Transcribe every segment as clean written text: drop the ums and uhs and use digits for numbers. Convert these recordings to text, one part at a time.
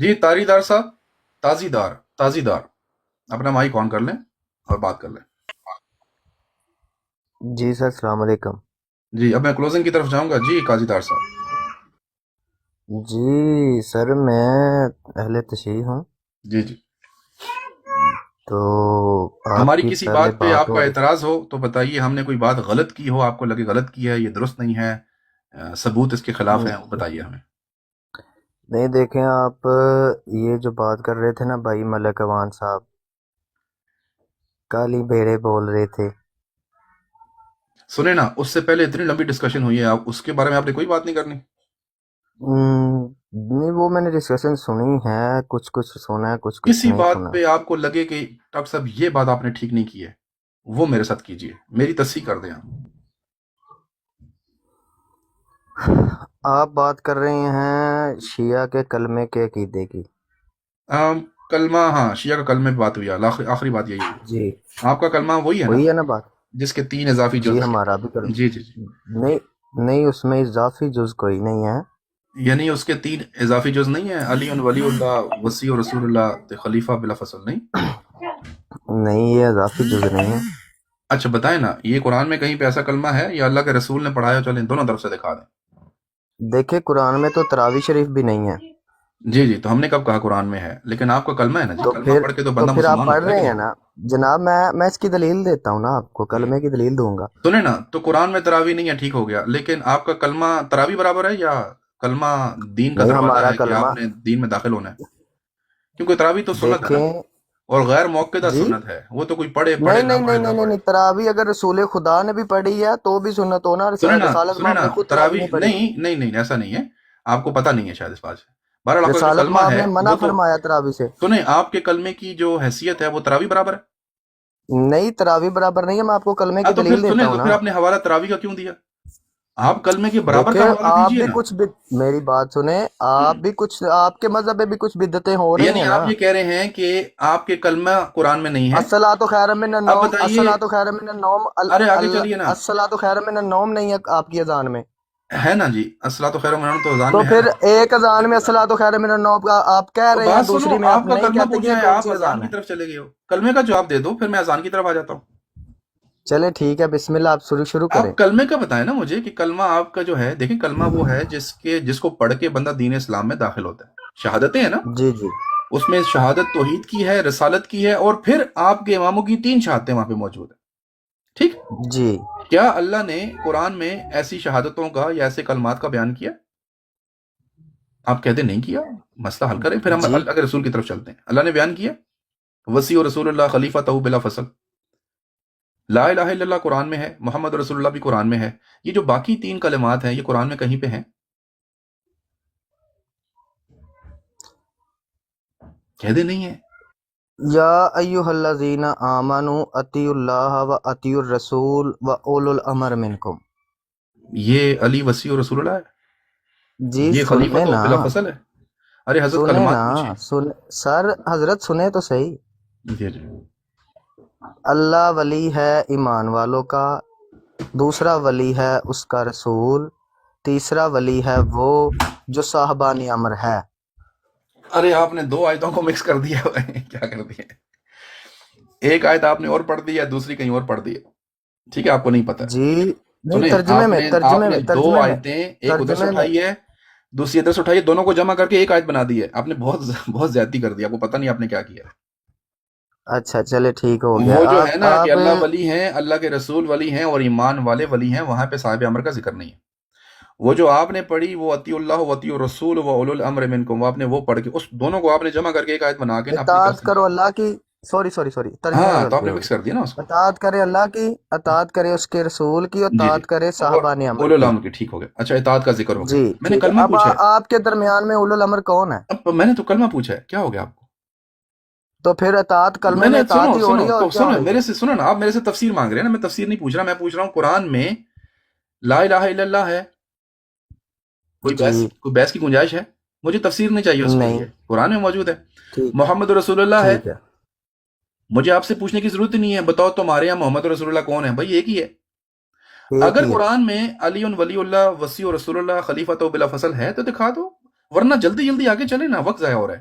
جی تاری دار صاحب، تازی دار اپنا مائک آن کر لیں اور بات کر لیں. جی سر، السلام علیکم. جی اب میں کلوزنگ کی طرف جاؤں گا. جی قاضی دار صاحب. جی سر، میں اہل تشیع ہوں. جی جی. تو آپ ہماری کی کسی پہلے بات پہ بات آپ کا ہو رہی. اعتراض ہو تو بتائیے. ہم نے کوئی بات غلط کی ہو، آپ کو لگے غلط کی ہے، یہ درست نہیں ہے، ثبوت اس کے خلاف ہے، وہ بتائیے ہمیں. نہیں دیکھیں آپ، یہ جو بات کر رہے تھے نا بھائی ملک اوان صاحب، کالی بھیڑے بول رہے تھے. سنیں نا، اس سے پہلے اتنی لمبی ڈسکشن ہوئی ہے، آپ اس کے بارے میں آپ نے کوئی بات نہیں کرنی. نہیں، وہ میں نے ڈسکشن سنی ہے، کچھ کچھ سنا ہے، کچھ کچھ کسی نہیں بات سنا. پہ آپ کو لگے کہ ڈاکٹر صاحب یہ بات آپ نے ٹھیک نہیں کی ہے، وہ میرے ساتھ کیجئے، میری تصحیح کر دیں آپ. آپ بات کر رہے ہیں شیعہ کے کلمے کے عقیدے کی. کلمہ، ہاں شیعہ کا کلمے پہ بات ہوئی ہے، آخری بات یہی ہوئی. جی، آپ کا کلمہ وہی ہے نا وہی ہے نا بات. جس کے 3 اضافی جز جی ہیں؟ ہمارا بھی کلمہ. جی جی جی. نہیں نہیں، اس میں اضافی جز کوئی نہیں ہے. یعنی اس کے 3 اضافی جز نہیں ہیں؟ علی ولی اللہ، وسیع رسول اللہ تے خلیفہ بلا فصل نہیں؟ نہیں، یہ اضافی جز نہیں ہے. اچھا بتائیں نا، یہ قرآن میں کہیں پہ ایسا کلمہ ہے یا اللہ کے رسول نے پڑھایا؟ چلیں دونوں طرف سے دکھا دیں. دیکھیں قرآن میں تو تراویح شریف بھی نہیں ہے. جی جی، تو ہم نے کب کہا قرآن میں ہے؟ لیکن آپ کا کلمہ ہے نا جی، تو کلمہ پھر پڑھ کے تو تو بندہ پھر آپ مسلمان پڑھ ہوتا ہے کہ رہے ہیں نہیں؟ نا جناب. میں اس کی دلیل دیتا ہوں نا آپ کو، کلمے کی دلیل دوں گا. سنیں نا، تو قرآن میں تراویح نہیں ہے، ٹھیک ہو گیا، لیکن آپ کا کلمہ تراویح برابر ہے یا کلمہ دین کا نہیں، دروازہ ہمارا ہے کہ کلمہ آپ نے دین میں داخل ہونا ہے؟ کیونکہ تراویح تو سنت ہے نا، دیکھیں. اور غیر موقعہ جی، سنت ہے، وہ تو کوئی پڑھے نہیں پڑھے نہ نہیں پڑھے نہیں نہ نہیں نہیں پڑھے. نہیں، تراویح اگر رسول خدا نے بھی پڑھی ہے تو بھی سنت ہونا. رسالت سنیں مآب نا، نے خود تراویح تراویح نہیں پڑھی. نہیں نہیں نہیں، ایسا نہیں ہے. آپ کو پتہ نہیں ہے شاید اس بات سے. بہرحال آپ کا جو رسالت کلمہ مآب ہے نے منع وہ تو فرمایا تراویح سے. سنیں، آپ کے کلمے کی جو حیثیت ہے وہ تراویح برابر ہے. نہیں، تراویح برابر نہیں ہے. میں آپ کو کلمے کی تو پھر دلیل سنیں، دیتا ہوں تو نا. پھر آپ نے حوالہ تراویح کا کیوں دیا؟ آپ کلمے کے برابر دیکھیں کا حوالہ آپ دیجئے بھی نا. کچھ میری بات سنیں. آپ بھی کچھ، آپ کے مذہب میں بھی کچھ بدعتیں ہو رہی یعنی ہیں نا. آپ یہ کہہ رہے ہیں کہ آپ کے کلمہ قرآن میں نہیں ہے. الصلاۃ خیر من اب النوم، بتائیے. الصلاۃ خیر من النوم، ارے آگے چلیے نا. الصلاۃ خیر من النوم نہیں ہے آپ کی اذان میں. ہے نا جی، الصلاۃ خیر من النوم تو اذان تو میں ہے پھر نا. ایک اذان میں الصلاۃ خیر من النوم کا آپ کہہ تو رہے ہیں، بات سنو، دوسری میں آپ آپ کا نہیں کلمہ کہتے. یہ پوچھا ہے، کون آپ سی اذان اذان کی ہے؟ طرف چلے گئے ہو. کلمے کا جواب دے دو، پھر میں اذان کی طرف آ جاتا ہوں. چلے ٹھیک ہے، بسم اللہ، آپ شروع کریں. آپ کلمے کا بتائیں نا مجھے کہ کلمہ آپ کا جو ہے. دیکھیں کلمہ وہ ہے جس کو پڑھ کے بندہ دین اسلام میں داخل ہوتا ہے. شہادتیں ہیں نا، جی جی اس میں شہادت توحید کی ہے، رسالت کی ہے، اور پھر آپ کے اماموں کی 3 شہادتیں وہاں پہ موجود ہیں. ٹھیک. جی. کیا اللہ نے قرآن میں ایسی شہادتوں کا یا ایسے کلمات کا بیان کیا؟ آپ کہتے نہیں کیا. مسئلہ حل کریں، پھر ہم جی اللہ کے رسول کی طرف چلتے ہیں. اللہ نے بیان کیا، وسیع رسول اللہ خلیفہ تہو بلا فصل. لا الہ الا اللہ قرآن میں ہے، محمد رسول اللہ بھی قرآن میں ہے. یہ جو باقی 3 کلمات ہیں، یہ قرآن میں کہیں پہ ہیں؟ کہہ دے نہیں ہے. یا ایھا الذین آمنوا اطیعوا اللہ و اطیعوا الرسول و اولو الامر منکم. یہ علی وسیع رسول اللہ ہے، جی یہ سنیں خلیفۃ و نا، بلا فصل ہے. ارے حضرت سنیں کلمات نا، پوچھیں. سر حضرت سنیں تو صحیح. جی جی. اللہ ولی ہے ایمان والوں کا، دوسرا ولی ہے اس کا رسول، تیسرا ولی ہے وہ جو صاحبان امر ہے. ارے آپ نے 2 آیتوں کو مکس کر دیا ہے. کیا کر دیا؟ ایک آیت آپ نے اور پڑھ دی ہے، دوسری کہیں اور پڑھ دی ہے. ٹھیک ہے، آپ کو نہیں پتہ. جی نہیں، سنیں، ترجمے میں آپ نے 2 ترجمے میں آیتیں، ایک ادھر سے ترجمے میں. اٹھائی ہے، دوسری ادھر سے اٹھائی ہے، دونوں کو جمع کر کے ایک آیت بنا دی ہے. آپ نے بہت زیادتی کر دی. آپ کو پتہ نہیں آپ نے کیا کیا. اچھا چلے ٹھیک ہو گیا. وہ جو ہے آپ نا کہ آپ اللہ ولی ہیں، اللہ کے رسول ولی ہیں، اور ایمان والے ولی ہیں، وہاں پہ صاحب امر کا ذکر نہیں ہے. وہ جو آپ نے پڑھی، وہ اطیع اللہ و اطیع الرسول و اولو الامر منکم، وہ آپ نے وہ پڑھ کے اس دونوں کو آپ نے جمع کر کے ایک آیت بنا کے نا اپنی طرف اطاعت سے کرو نکال. اللہ کی. سوری ترجمہ ہاں، تو آپ غلطی نے ہو مکس گئی. کر دیا نا اس کو. اطاعت کرے اللہ کی، اطاعت کرے اس کے رسول کی، جی جی. اطاعت کرے اور صاحبان امر اولو کی. الامر کی، ٹھیک ہو گیا. اچھا، اطاعت کا ذکر ہو گیا. جی میں نے ٹھیک ہے. کلمہ اب پوچھا ہے. آپ کے درمیان میں اولو الامر کون ہے؟ اب میں نے تو کلمہ پوچھا ہے، کیا ہو گیا آپ کو؟ تو پھر اطاعت میں کلمے نے میں اطاعت سنو ہی ہو سنو رہی ہے، اور تو کیا سنو ہو رہی ہے؟ میرے سے، سنو نا. آپ میرے سے تفسیر مانگ رہے ہیں نا. میں تفسیر نہیں پوچھ رہا، میں پوچھ رہا ہوں قرآن میں لا الہ الا اللہ ہے. جی کوئی بحث کی گنجائش ہے؟ مجھے تفسیر نہیں چاہیے اس کے نہیں. لیے، قرآن میں موجود ہے. ٹھیک محمد رسول اللہ ہے. ٹھیک ہے. مجھے آپ سے پوچھنے کی ضرورت نہیں ہے، بتاؤ تمہارے یہاں محمد رسول اللہ کون ہے؟ بھائی ایک ہی ہے. ایک اگر ہی ہے. قرآن میں علی ولی اللہ وسیع رسول اللہ خلیفہ تو بلا فصل ہے تو دکھا دو، ورنہ جلدی جلدی آگے چلے نا، وقت ضائع ہو رہا ہے.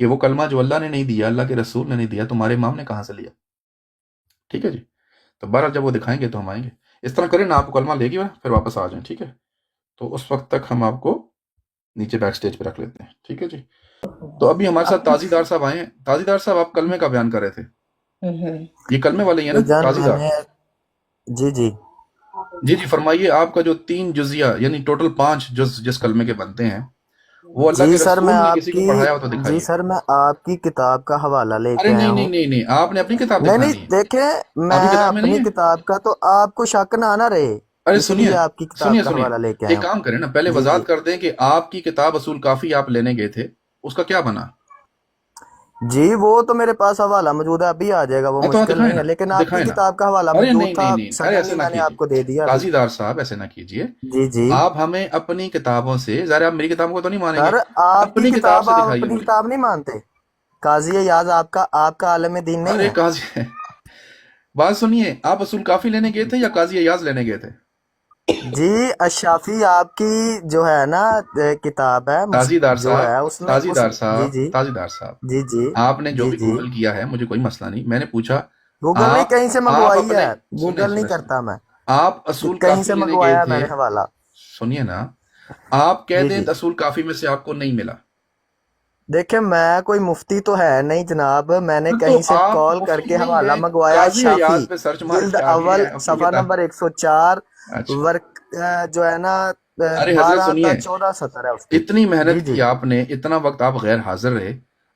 کہ وہ کلمہ جو اللہ نے نہیں دیا، اللہ کے رسول نے نہیں دیا، تمہارے امام نے کہاں سے لیا؟ ٹھیک ہے جی، تو بہرحال جب وہ دکھائیں گے تو ہم آئیں گے. اس طرح کریں نا، آپ کو کلمہ لے گی پھر واپس آ جائیں. ٹھیک ہے، تو اس وقت تک ہم آپ کو نیچے بیک سٹیج پہ رکھ لیتے ہیں. ٹھیک ہے جی. تو ابھی ہمارے ساتھ تازی دار صاحب آئے ہیں. تازی دار صاحب، آپ کلمے کا بیان کر رہے تھے. یہ کلمے والے ہی ہیں نا جان تازی میں دار؟ نے جی جی جی جی، فرمائیے. آپ کا جو 3 جزیہ یعنی ٹوٹل 5 جز جس کلمے کے بنتے ہیں، وہ اللہ جی کے سر، میں رسول نے آپ کسی کو کی پڑھایا ہو تو جی دکھائیے. سر میں آپ کی کتاب کا حوالہ لے ارے کے آیا نہیں نہیں ہوں. نہیں نہیں، آپ نے اپنی کتاب نہیں نہیں، دکھانی ہے. دیکھیں آپ میں کی کتاب میں نہیں اپنی ہے. کتاب کا تو آپ کو شک نہ آنا رہے، ارے اسی سنیے لیے آپ کی کتاب سنیے کا سنیے، حوالہ لے کے آیا ایک ہوں. کام کریں نا، پہلے جی جی وضاحت کر دیں کہ آپ کی کتاب اصول کافی آپ لینے گئے تھے، اس کا کیا بنا؟ جی، وہ تو میرے پاس حوالہ موجود ہے، ابھی آ جائے گا، وہ ہاں تو مشکل دکھائیں نہیں نا، ہے، لیکن آپ کی دکھائیں نا. کتاب کا حوالہ ارے موجود نہیں تھا، نہیں نہیں، ارے ایسے سڈنلی نہ میں نے کیجیے. آپ کو دے دیا ابھی. قاضی دار صاحب ایسے نہ کیجیے. جی جی آپ ہمیں اپنی کتابوں سے، ذرا آپ میری کتابوں کو تو نہیں مانیں سر، گے، آپ کی اپنی کتاب کتاب سے آپ دکھائیے اپنی مجھے. کتاب نہیں مانتے؟ قاضی ایاز آپ کا عالم دین نہیں ارے ہے؟ قاضی بات سنیے، آپ اصول کافی لینے گئے تھے یا قاضی ایاز لینے گئے تھے؟ جی، اشافی آپ کی جو ہے نا کتاب ہے، تازی دار جو صاحب، ہے اس میں تازی دار جی صاحب، جی تازی دار صاحب، جی جی آپ نے جو جی بھی جی گوگل کیا ہے مجھے کوئی مسئلہ نہیں. میں نے پوچھا گوگل نہیں، کہیں سے آپ منگوائی اپنے، ہے، سنیں گوگل نہیں سنیں سنیں، کرتا میں، آپ اصول کہیں کافی سے لینے گئے منگوایا ہے تھے. میں نے حوالہ. سنیے نا، آپ کہہ جی دیں جی، اصول کافی میں سے آپ کو نہیں ملا. دیکھیں میں کوئی مفتی تو ہے نہیں جناب، میں نے تو کہیں سے آپ کال کر مفتی کے نہیں حوالہ ہے، منگوایا. قاضی شافی ایاز پہ سرچ مار جلد کے آ گئے اول ہیں اپنی صفحہ کتاب. نمبر 104 اچھا، ورق جو ہے نا ارے حضرت 12 سنیے، تا 14 سطر ہے اس کی. اتنی جی محنت جی کی آپ نے، اتنا وقت آپ غیر حاضر رہے.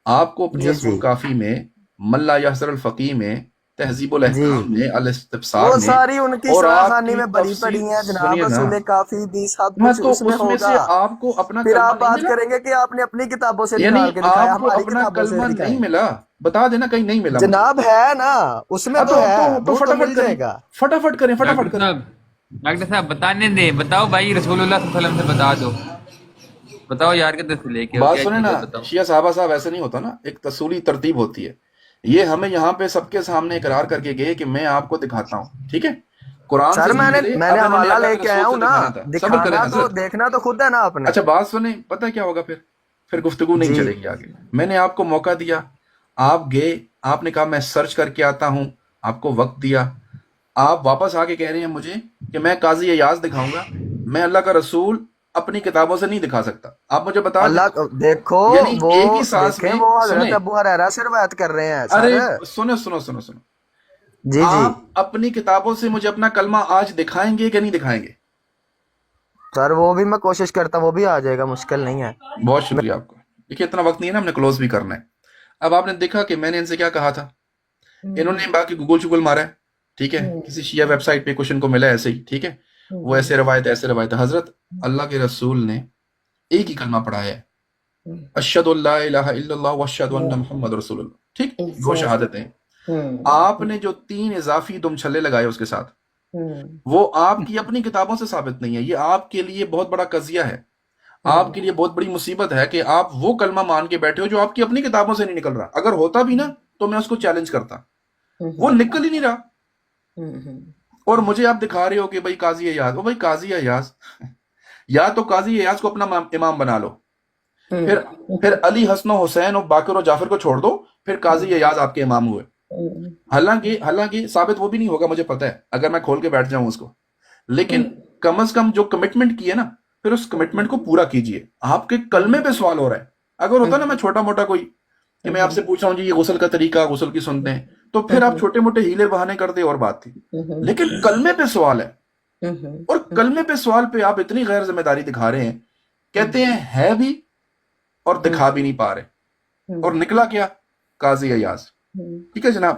آپ کو اپنی جی اصول جی کافی میں، ملا یحسر الفقی میں، تہذیب جی، الاحکام میں، الاستبصار وہ میں، ساری ان کی اور شرح آپ خانی کی میں بھری تفسیر. پڑی ہیں جناب، سنیے نا، اصول کافی بھی سب ہاں کچھ تو اس میں اس میں ہوگا. سے آپ کو اپنا پھر کلمہ آپ نہیں بات ملا؟ کریں گے کہ آپ نے اپنی کتابوں سے یعنی نکال کے دکھایا، آپ کو ہماری اپنا کتابوں سے کلمہ نہیں دکھائیں. ملا؟ بتا دینا کہیں نہیں ملا مجھے. جناب ہے نا، اس میں ہاں تو ہے، تو وہ تو فٹافٹ مل کریں، جائے گا. فٹافٹ کریں، ڈاکٹر فٹافٹ کریں. صاحب، ڈاکٹر صاحب بتانے دیں، بتاؤ بھائی، رسول اللہ صلی اللہ علیہ وسلم سے بتا دو، بتاؤ یار کدھر سے لے کے ہو، بات کیا سنیں چیز نا، ہے بتاؤ. شیعہ صحابہ صاحب ایسے نہیں ہوتا نا، ایک تصوری ترتیب ہوتی ہے. یہ ہمیں یہاں پہ سب کے سامنے اقرار کر کے گئے کہ میں آپ کو دکھاتا ہوں. ٹھیک ہے، قرآن سر سے نہیں ملے، میں نے اب انہوں نے حوالہ اللہ لے کے کے آیا رسول ہوں سے نا، دکھانا تھا. صبر کریں دکھانا تو حضرت. دیکھنا تو خود ہے نا آپ نے. اچھا بات سنیں، پتہ کیا ہوگا پھر گفتگو نہیں جی چلے گی آگے. میں نے آپ کو موقع دیا، آپ گئے، آپ نے کہا میں سرچ کر کے آتا ہوں، آپ کو وقت دیا. آپ واپس آ کے کہہ رہے ہیں مجھے کہ میں قاضی ایاز دکھاؤں گا. میں اللہ کا رسول اپنی کتابوں سے نہیں دکھا سکتا. آپ مجھے بتا دیں، اللہ دیکھو، یعنی وہ ایک ہی سانس دیکھیں میں. وہ حضرت سنیں، ابو ہریرہ سے روایت کر رہے ہیں سر. ارے سنو سنو سنو سنو، جی جی آپ اپنی کتابوں سے مجھے اپنا کلمہ آج دکھائیں گے کہ نہیں دکھائیں گے؟ سر، وہ بھی میں کوشش کرتا ہوں، وہ بھی آ جائے گا، مشکل نہیں ہے. بہت شکریہ آپ کا. دیکھیے اتنا وقت نہیں ہے نا، ہم نے کلوز بھی کرنا ہے. اب آپ نے دیکھا کہ میں نے ان سے کیا کہا تھا. انہوں نے باقی گوگل شگل مارا ہے. ٹھیک ہے، کسی شیعہ ویب سائٹ پہ کوشچن کو ملا ایسے ہی. ٹھیک ہے، وہ ایسے روایت ایسے روایت. حضرت اللہ کے رسول نے ایک ہی کلمہ پڑھایا ہے، اشہد ان لا الہ الا اللہ واشہد ان محمد رسول اللہ. ٹھیک، 2 شہادتیں. آپ نے جو 3 اضافی دم چھلے لگائے اس کے ساتھ، وہ آپ کی اپنی کتابوں سے ثابت نہیں ہے. یہ آپ کے لیے بہت بڑا قضیہ ہے، آپ کے لیے بہت بڑی مصیبت ہے کہ آپ وہ کلمہ مان کے بیٹھے ہو جو آپ کی اپنی کتابوں سے نہیں نکل رہا. اگر ہوتا بھی نا تو میں اس کو چیلنج کرتا، وہ نکل ہی نہیں رہا. اور مجھے آپ دکھا رہے ہو کہ بھائی قاضی ایاز. وہ بھائی قاضی ایاز یا تو قاضی ایاز کو اپنا امام بنا لو، پھر علی، حسن و حسین اور باقر و جعفر کو چھوڑ دو، پھر قاضی ایاز آپ کے امام ہوئے. حالانکہ ثابت وہ بھی نہیں ہوگا، مجھے پتا ہے، اگر میں کھول کے بیٹھ جاؤں اس کو. لیکن کم از کم جو کمٹمنٹ کی ہے نا، پھر اس کمٹمنٹ کو پورا کیجئے. آپ کے کلمے پہ سوال ہو رہا ہے. اگر ہوتا نا میں چھوٹا موٹا کوئی کہ میں آپ سے پوچھ رہا ہوں جی یہ غسل کا طریقہ، غسل کی سنتے ہیں، تو پھر آپ چھوٹے موٹے ہیلے بہانے کرتے اور بات تھی. لیکن کلمے پہ سوال ہے، اور کلمے پہ سوال پہ آپ اتنی غیر ذمہ داری دکھا رہے ہیں. کہتے ہیں ہے بھی اور دکھا بھی نہیں پا رہے، اور نکلا کیا؟ قاضی ایاز. ٹھیک ہے جناب.